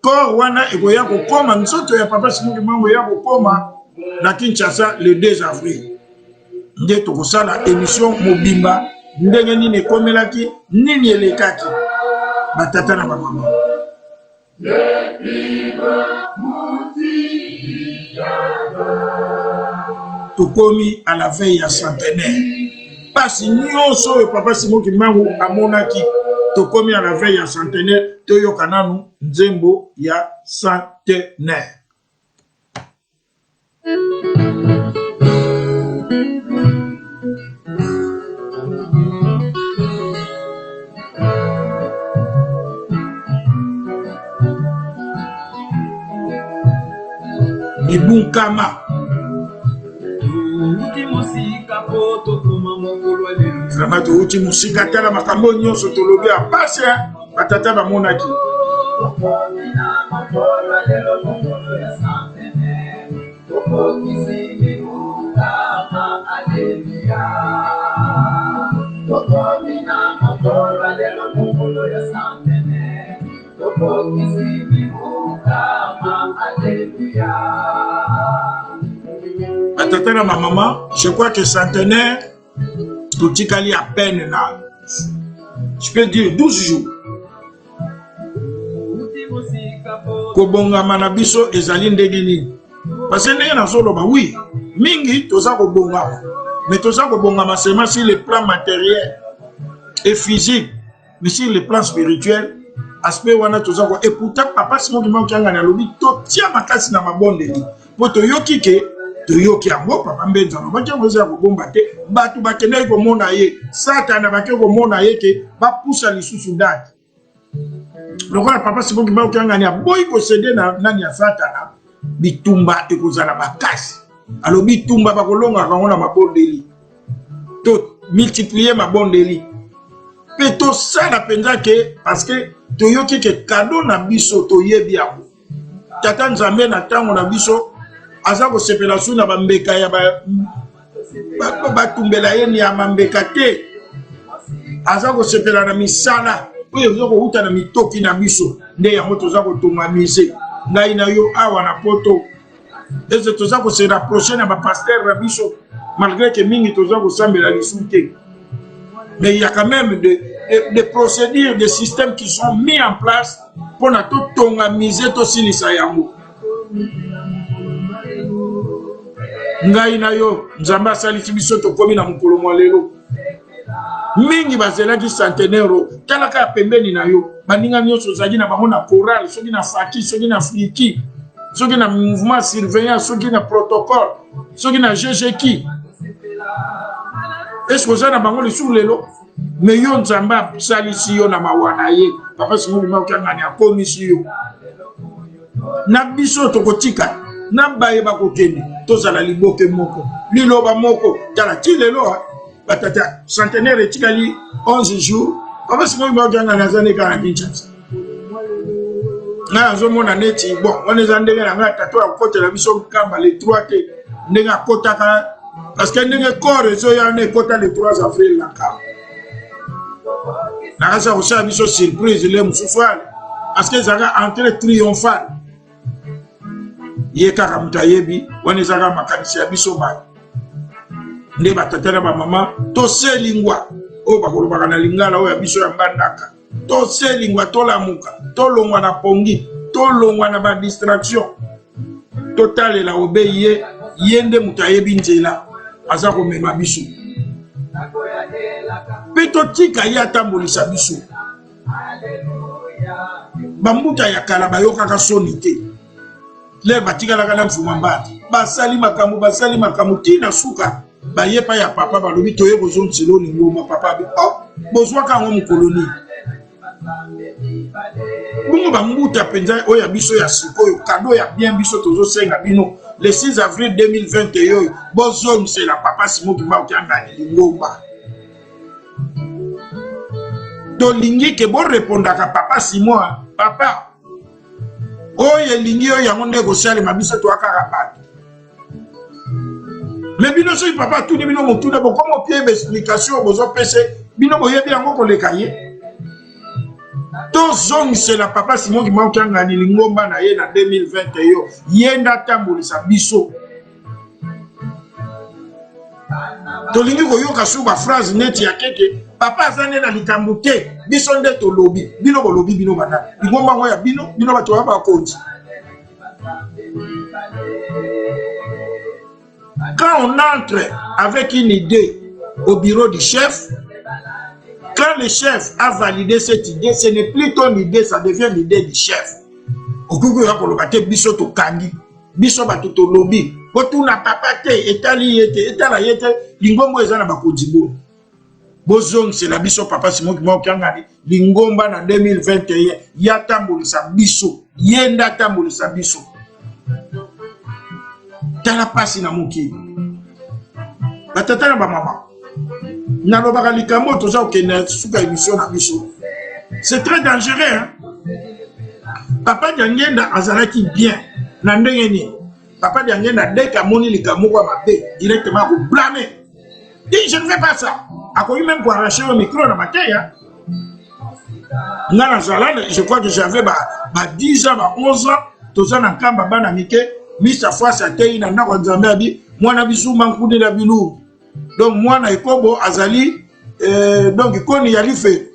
corps wana ekoya kokoma nzoto ya Papa Simon Kimbangu ya kokoma na Kinshasa le 2 avril nde tokosala émission mobimba ndenge nini ekomelaki nini elekaki batata na bamama tokomi à la veille ya centenaire pasi nyonso oyo Papa Simon Kimbangu amonaki tokomi à la veille ya centenaire toyoka nanu nzembo ya centenaire. Ibunkama vraiment touti musika tala makambo nyonso tolobi a passe batata bamonaki batata na ma maman, je crois que centenaire tout tikali à peine là. Je peux dire 12 jours. Kobonga manabiso ezali ndenge nini? Parce que ndenge na solo ba oui, mingi toza kobonga. Mais toza kobonga masema sur le plan matériel et physique, mais sur le plan spirituel, aspect wana toza ko et pourtant Papa Simon Kimbangu kianga na lobi to tia makasi na mabondeli. Po toyoki ke toyoki yango Papa Mbenza no bakia ngoza kobomba te batu bakende ko mona ye Satana bakia ko mona ye ke ba poussa lisusu date. Lokola Papa Simon Kimbangu kianga ni aboyi ko céder na nani ya Satana bitumba ekozala bakasi. Alors bitumba bakolonga kango na mabondeli. To multiplier mabondeli. Peto sala penza ke parce que toyoki ke cadeau na biso toyebi yango. Tata Nzambe na tango na biso aza ko sepela suna bambeka ya batumbela ye ni ya mambeka te. Aza ko sepela na misala oyo zo ko huta na mitoki na biso nde yango toza ko tumamize ngai na yo awa na poto. Eze toza ko se rapprocher na ba pasteur na biso malgré que mingi toza ko sambela lisute. Mais il y a quand même des procédures, des systèmes qui sont mis en place pour na to tongamiser to silisa yango. Ngai na yo Nzamba salisi biso to komi na mukolo mwa lelo mingi bazela ki centenaire talaka pembeni na yo baninga nyonso ozali na bango na chorale, soki na faki, soki na friki, soki na mouvement surveillant, soki na protocole, soki na GGK. Est-ce que vous avez bango lisusu lelo? Mais yo nzamba salisi yo na mawana ye. Papa Simon Maokangani akomisi yo. Na biso tokotika. Na baye bakokende. Tozala liboke moko. Liloba moko. Tala ti lelo batata centenaire etikali 11 jours. Papa Simon Maokangani azane kana Kinshasa. Na azomona neti bon, on est en ndenge na nga tato ya kotela biso kamba le 3 te. Ndenge akotaka parce que ndenge corps ezo ya ne kota le 3 avril na kamba. Na kasa osala biso surprise le mususwale parce que zaka entrée triomphale. Ye kaka mutayebi wana zaka makanisi ya biso ba. Nde batatana ba mama to selingwa o bakoloba na lingala o ya biso ya mbandaka. To selingwa to lamuka, to longwa na pongi, to longwa na ba distraction. Total la obeye yende mutayebi nzela aza ko mema biso. Peto tika ya tambolisa biso. Bambuta ya kala bayoka ka sonite. Le batika la kana mfuma mbati. Basali makamu tina suka. Bayepa ya papa balobi toye bozon tselo lingoma papa bi. Oh, bozwa ka ngo mukoloni. Bungo bambuta penza oya biso ya sikoyo kado ya bien biso tozo senga bino le 6 avril 2021 bozon c'est la papa Simon Maokangani lingoma. To lingi ke bon répondaka papa Simon papa oye lingi oyo yango nde kosali mabiso to akaka bato mais bino so papa tout bino motuna bo comme pied explication bozo pese bino boyebi yango koleka ye to zong c'est la papa Simon Maokangani lingomba na ye na 2021 yenda tambolisa biso to lingi koyoka suba phrase net ya keke papa azane na likambo te biso nde to lobi bino bo lobi bino bana ngomba ngo ya bino bato ba konti. Quand on entre avec une idée au bureau du chef, quand le chef a validé cette idée, ce n'est plus ton idée, ça devient l'idée du chef. Okuku ya ko lobate biso to kangi biso bato to lobi botuna papa te etali yete etala yete lingombo ezana bakodibo. Bozong c'est la biso papa Simon Maokangani lingomba na 2021 ya tambolisa biso yenda tambolisa biso tala pasi na mokili batata na ba mama na lobaka likambo toza okende suka émission na biso c'est très dangereux hein? Papa Diangenda azalaki bien na ndenge ni papa Diangenda dès moni likambo kwa mabe directement ko blâmer. Dit je ne fais pas ça. A connu même pour arracher le micro dans ma tête. Je crois que j'avais 10 ans, 11 ans. Tout ça dans le camp, Mr. Fois, ça t'est dans le Zambie. Moi, je suis manqué de bilou. Donc, moi, je suis Azali. Donc, il y a fait.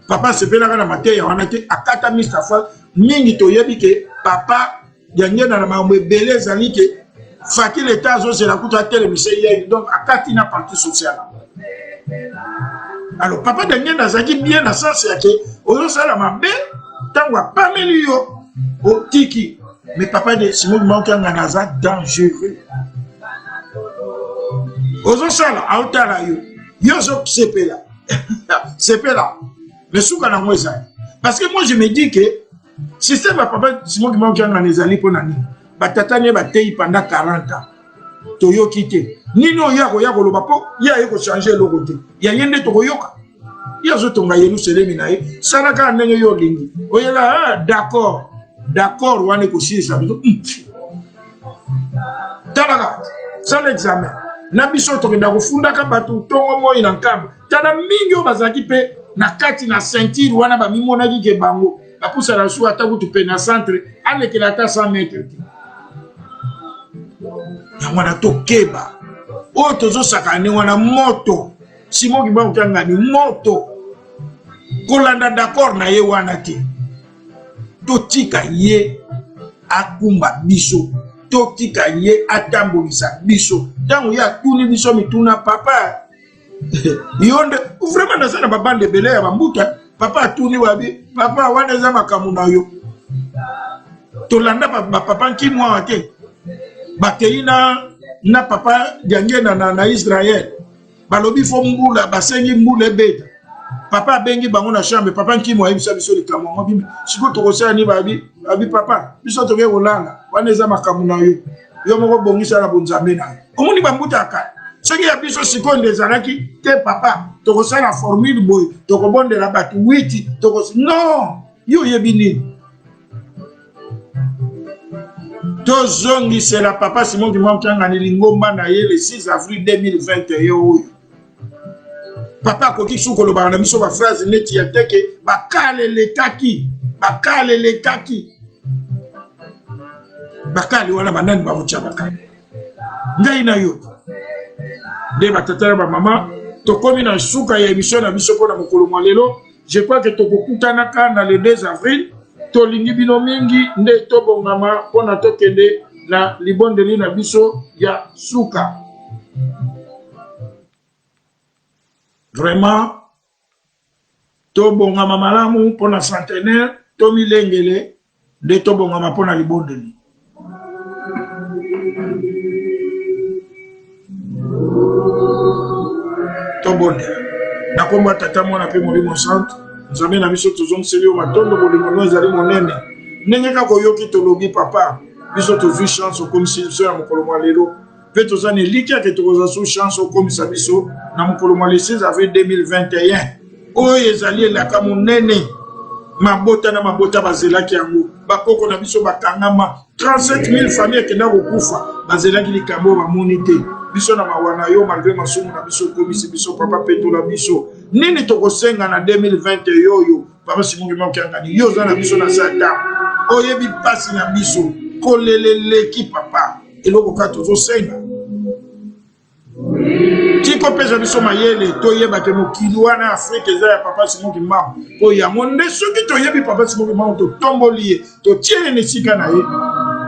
Papa, c'est bien dans ma tête. On a été à 4 Mr. Fois. Mingi to yebi que papa, il y a une dans ma belé Zali que Fakir l'État, c'est la coûte à télévision. Donc, à 4 il a parti social. Alors, papa Daniel Nazaki bien dans ça, c'est que Ozo Salamabe, Tangwa Pamelio, au Tiki. Mais papa de Simon Maokangani Naza dangereux. Ozo Sala, Aotara yo, Yozo Sepela. Sepela. Le souka na mweza. Parce que moi je me dis que, si c'est papa Simon Maokangani Nazali pour Nani, Batatane Batei pendant 40 ans. Toyo kite. Nino yako loba po ya yeko changer le côté. Ya yende to yoka. Ya zo tonga yenu selemi na ye. Salaka ndenge yo lingi. Oyela d'accord. D'accord wane ko shisa biso. Tabaka. Sans l'examen. Na biso to kenda kufunda ka batu tongo moyi na nkamba. Tana mingi o bazaki pe na kati na ceinture wana ba mimona ki bango. Ba pusa la sou ata kutu pe na centre avec la ta 100 mètres. Wana to keba o tozo sakane wana moto Simon Maokangani moto kolanda d'accord na ye wana te to tika ye akumba biso to tika ye atambolisa biso tango ya tuni biso mituna papa yonde vraiment na sana babande belé ya bambuta papa atuni wabi papa wana eza makambo na yo tolanda papa nkimwa te bakei na papa diangena na Israël balobi fo mbula basengi mbula ebeta papa bengi bango na chambre papa nkimwa yebisa biso likambo ngo bimi siko tokosala ni babi papa biso toke kolala wana eza makambo na yo moko bongisa na bonzambe na omoni bambutaka soki ya biso sikoyo ezalaki te papa tokosala formule boye tokobondela bato 8 non yo yebi nini tozongisela papa Simon Kimwa Mkiangani ngomba na ye le 6 avril 2021 oyo papa akoki su kolobaka na biso baphrase neti ya teke bakale wana banani bamutya bakale ngai na yo nde batatala bamama tokomi na suka ya émission na biso mpona mokolo mwa lelo. Je crois que tokokutanaka na le 2 avril tolingi bino mingi nde tobongama mpona tokende na libondeli na biso ya suka. Vraiment tobongama malamu mpona centenaire tomilengele nde tobongama mpona libondeli. Tobonde na komba tata mwana pe molimo santo nzambe na biso tozongiseli yo matondo bolingo no ezali monene ndenge kaka oyoki tolobi papa biso tozwi chance okomisa biso ya mokolo mwa lelo mpe toza na eliki ake tokozwa su chance okomisa biso na mokolo mwa le 6 avril 2021 oyo ezali elaka monene mabota na mabota bazelaki yango bakoko na biso bakangama 37 000 famille ekenda kokufa bazelaki likambo bamoni te biso na mawana yo malgré masumu na biso komisi biso papa petola biso nini tokosenga na 2020 yoyo papa Simon Kimwa Mkiangani yo za na biso na sata oyebi pasi na biso koleleleki papa eloko ka tozosenga tiko pesa biso mayele toyeba ke mokili wana Afrika eza ya papa Simon Kimwa oya monde soki toyebi papa Simon Kimwa to tomboli to tiene nesika na ye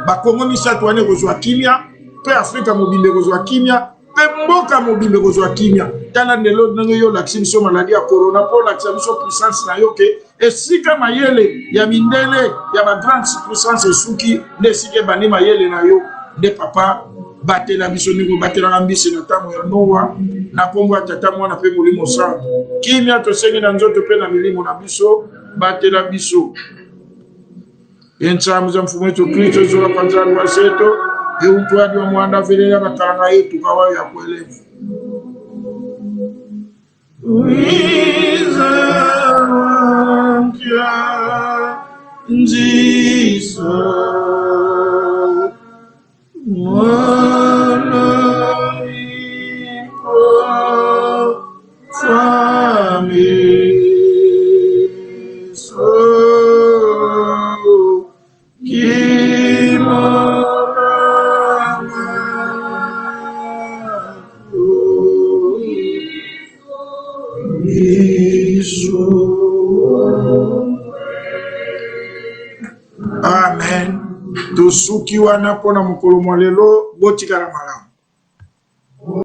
bakongo misato wane kozwa kimia pe Afrika mobimbe kozwa kimia pe mboka mobimbe kozwa kimia tala ndelo ndenge yo laksi biso maladi ya corona po laksa biso puissance na yo ke esika mayele ya mindele ya ba grande puissance esuki nde sike bani mayele na yo de papa batela biso ningo batela ngambisi na tamo ya Noa na kombo tata mwana pe molimo santo kimia tosengi na nzoto pe na milimo na biso batela biso yensa muza mfumo wetu Kristo zola kwanza wa seto eutwadi wa mwanda vile ya bakalanga yetu kawa ya kuelevu Uiza wankia nzisa mwana ipo fami so Amen. Tosuki wana pona mokolo mwa lelo botikala malamu.